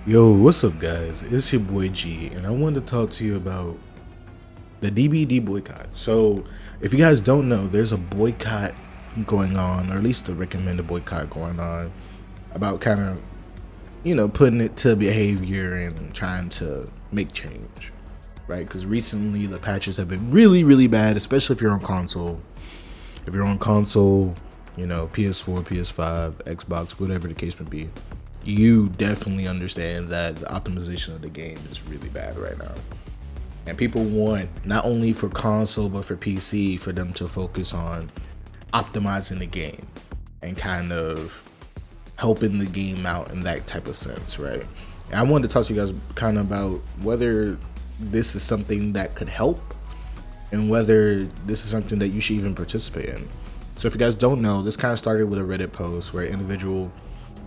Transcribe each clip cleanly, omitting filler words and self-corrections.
Yo, what's up, guys? It's your boy G, and I wanted to talk to you about the DBD boycott. So, if you guys don't know, there's a boycott going on, or at least a recommended boycott going on, about kind of, putting it to behavior and trying to make change, right? Because recently the patches have been really, really bad, especially if you're on console. If you're on console, PS4, PS5, Xbox, whatever the case may be, you definitely understand that the optimization of the game is really bad right now. And people want, not only for console but for PC, for them to focus on optimizing the game and kind of helping the game out in that type of sense, right? And I wanted to talk to you guys kind of about whether this is something that could help and whether this is something that you should even participate in. So if you guys don't know, this kind of started with a Reddit post where an individual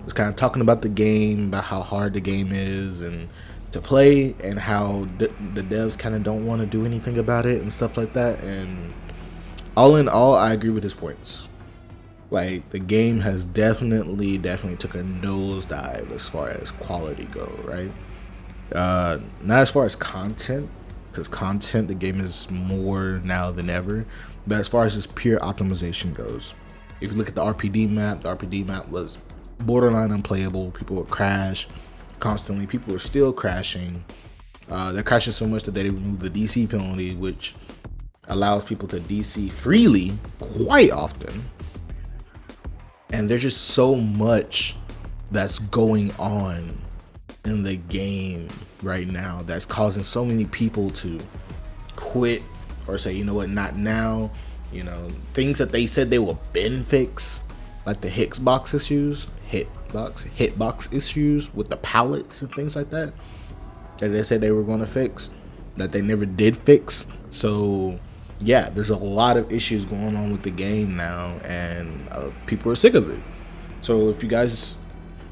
was kind of talking about the game, about how hard the game is and to play, and how the devs kind of don't want to do anything about it and stuff like that. And all in all, I agree with his points. Like, the game has definitely took a nosedive as far as quality go, right? Not as far as content, because content, the game is more now than ever, but as far as just pure optimization goes, if you look at the RPD map was borderline unplayable. People would crash constantly. People were still crashing. They're crashing so much that they removed the DC penalty, which allows people to DC freely quite often. And there's just so much that's going on in the game right now that's causing so many people to quit or say, you know what, not now. Things that they said they will been fix, like the hitbox issues with the pallets and things like that they said they were going to fix, that they never did fix. So yeah, there's a lot of issues going on with the game now, and people are sick of it. So if you guys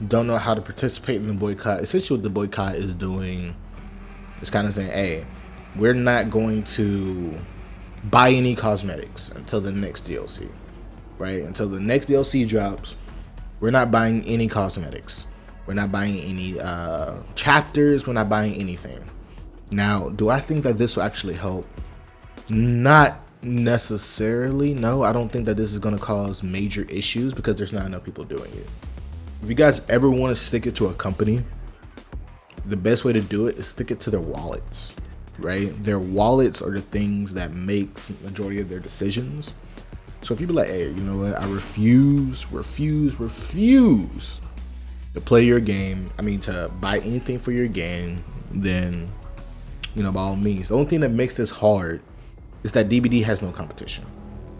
don't know how to participate in the boycott, essentially what the boycott is doing is kind of saying, hey, we're not going to buy any cosmetics until the next DLC, right? Until the next DLC drops, we're not buying any cosmetics. We're not buying any chapters. We're not buying anything. Now, do I think that this will actually help? Not necessarily. No, I don't think that this is going to cause major issues because there's not enough people doing it. If you guys ever want to stick it to a company, the best way to do it is stick it to their wallets, right? Their wallets are the things that makes the majority of their decisions. So if you be like, hey, you know what, I refuse to play your game, to buy anything for your game, then, by all means. The only thing that makes this hard is that DBD has no competition,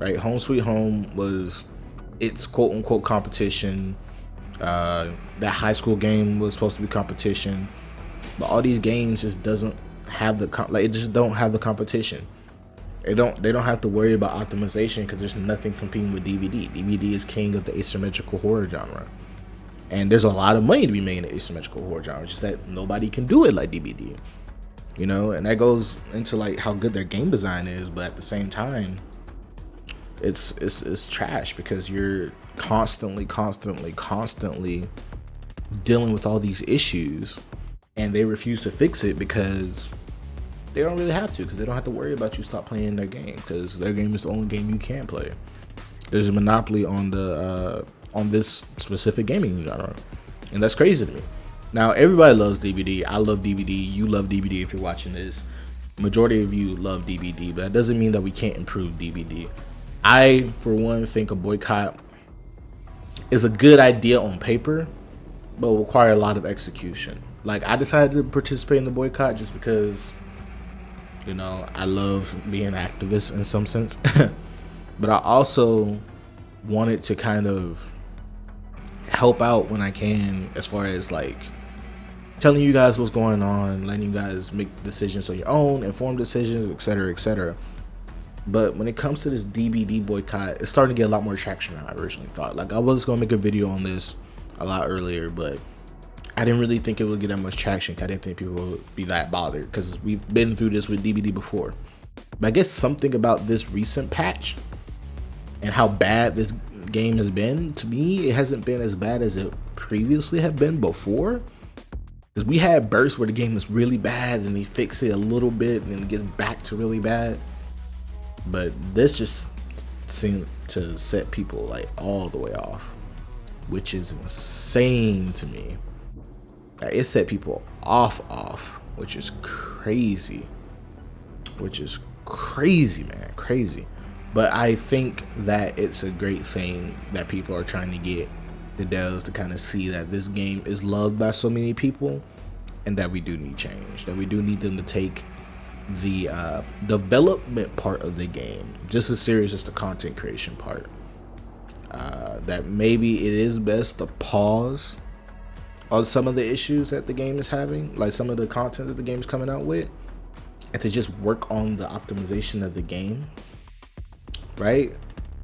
right? Home Sweet Home was its quote unquote competition. That high school game was supposed to be competition, but all these games just doesn't have it just don't have the competition. They don't have to worry about optimization because there's nothing competing with DVD. DVD is king of the asymmetrical horror genre, and there's a lot of money to be made in the asymmetrical horror genre. It's just that nobody can do it like DVD, and that goes into like how good their game design is. But at the same time, it's trash because you're constantly dealing with all these issues, and they refuse to fix it because they don't really have to, because they don't have to worry about you stop playing their game, because their game is the only game you can play. There's a monopoly on the on this specific gaming genre, and that's crazy to me. Now, everybody loves DVD. I love DVD. You love DVD if you're watching this. Majority of you love DVD, but that doesn't mean that we can't improve DVD. I, for one, think a boycott is a good idea on paper, but will require a lot of execution. Like, I decided to participate in the boycott just because I love being an activist in some sense, but I also wanted to kind of help out when I can, as far as like telling you guys what's going on, letting you guys make decisions on your own, informed decisions, etc. But when it comes to this DBD boycott, it's starting to get a lot more traction than I originally thought. Like, I was going to make a video on this a lot earlier, but I didn't really think it would get that much traction. I didn't think people would be that bothered because we've been through this with DBD before. But I guess something about this recent patch and how bad this game has been, to me, it hasn't been as bad as it previously had been before. Because we had bursts where the game is really bad and they fix it a little bit and then it gets back to really bad. But this just seemed to set people like all the way off, which is insane to me. Like, it set people off, which is crazy. Man, crazy. But I think that it's a great thing that people are trying to get the devs to kind of see that this game is loved by so many people, and that we do need change, that we do need them to take the development part of the game just as serious as the content creation part. That maybe it is best to pause on some of the issues that the game is having, like some of the content that the game is coming out with, and to just work on the optimization of the game, right?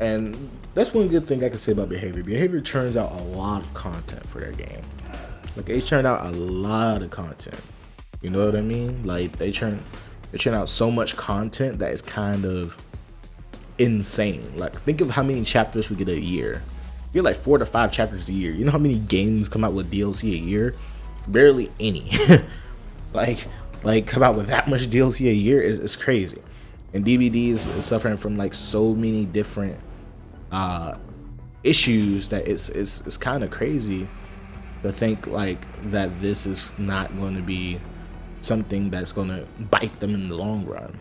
And that's one good thing I can say about Behavior. Behavior churns out a lot of content for their game. Like, they churn out a lot of content. You know what I mean? Like, they churn out so much content that is kind of insane. Like, think of how many chapters we get a year. We get like 4 to 5 chapters a year. You know how many games come out with DLC a year? Barely any. like come out with that much DLC a year is crazy. And DVDs is suffering from like so many different issues that it's kind of crazy to think like that this is not going to be something that's going to bite them in the long run.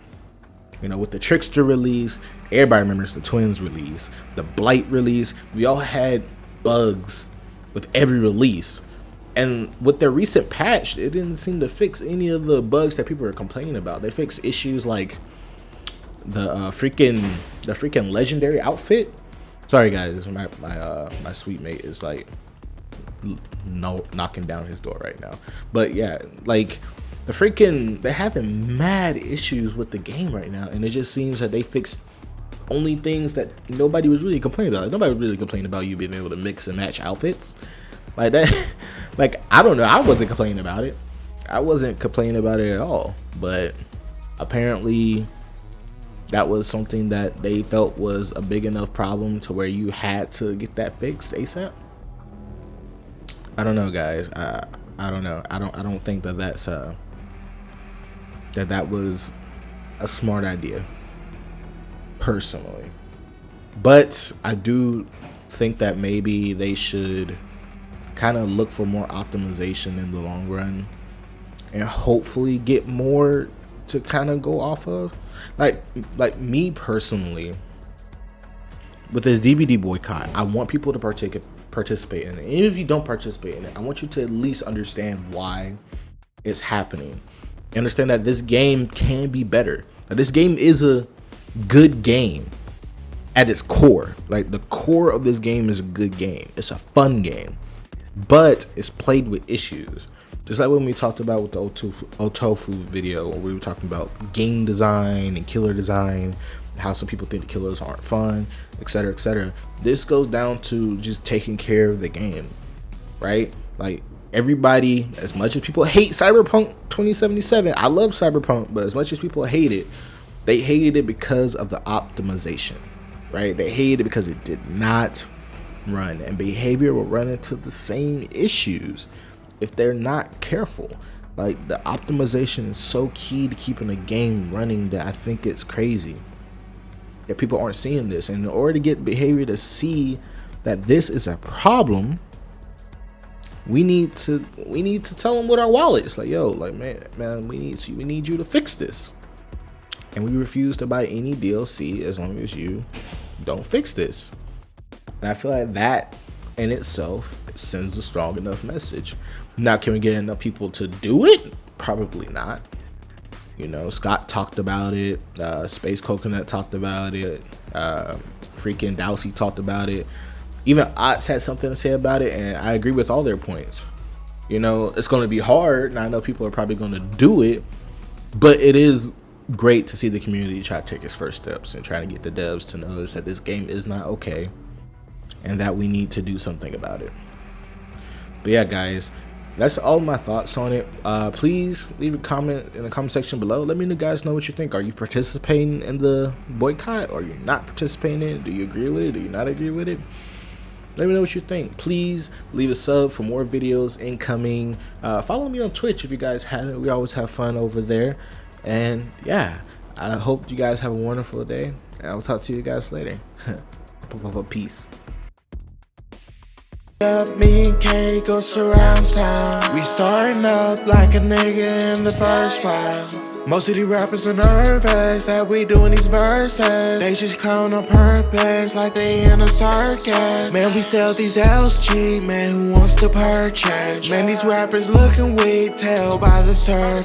You know, with the Trickster release, everybody remembers the Twins release, the Blight release. We all had bugs with every release. And with their recent patch, it didn't seem to fix any of the bugs that people were complaining about. They fixed issues like the freaking legendary outfit. Sorry guys, my sweet mate is like knocking down his door right now. But yeah, like they're having mad issues with the game right now, and it just seems that they fixed only things that nobody was really complaining about. Like, nobody was really complaining about you being able to mix and match outfits like that. Like, I don't know, I wasn't complaining about it. I wasn't complaining about it at all. But apparently that was something that they felt was a big enough problem to where you had to get that fixed ASAP. I don't know, guys. I don't know. I don't think that that was a smart idea, personally. But I do think that maybe they should kind of look for more optimization in the long run, and hopefully get more to kind of go off of. Like me personally, with this DVD boycott, I want people to participate in it. And if you don't participate in it, I want you to at least understand why it's happening. Understand that this game can be better. Now, this game is a good game at its core. Like, the core of this game is a good game. It's a fun game, but it's played with issues. Just like when we talked about with the Otofu video, where we were talking about game design and killer design, how some people think the killers aren't fun, etc., etc. This goes down to just taking care of the game, right? Like, everybody, as much as people hate Cyberpunk 2077, I love Cyberpunk, but as much as people hate it, they hated it because of the optimization, right? They hated it because it did not run, and Behavior will run into the same issues if they're not careful. Like, the optimization is so key to keeping a game running that I think it's crazy that people aren't seeing this. And in order to get Behavior to see that this is a problem, we need to tell them with our wallets, like, yo, like, man, we need you to fix this. And we refuse to buy any DLC as long as you don't fix this. And I feel like that in itself sends a strong enough message. Now, can we get enough people to do it? Probably not. You know, Scott talked about it. Space Coconut talked about it. Freaking Dowsey talked about it. Even Ots had something to say about it, and I agree with all their points. You know, it's going to be hard, and I know people are probably going to do it, but it is great to see the community try to take its first steps and try to get the devs to notice that this game is not okay and that we need to do something about it. But yeah, guys, that's all my thoughts on it. Please leave a comment in the comment section below. Let me know, guys, know what you think. Are you participating in the boycott, or are you not participating in it? Do you agree with it? Do you not agree with it? Let me know what you think. Please leave a sub for more videos incoming. Follow me on Twitch if you guys haven't. We always have fun over there. And yeah, I hope you guys have a wonderful day. And I will talk to you guys later. Peace. Me and K go surround sound. We starting up like a nigga in the first round. Most of these rappers are nervous that we doing these verses. They just clown on purpose like they in a circus. Man, we sell these L's cheap, man, who wants to purchase? Man, these rappers looking weak, tell by the surface.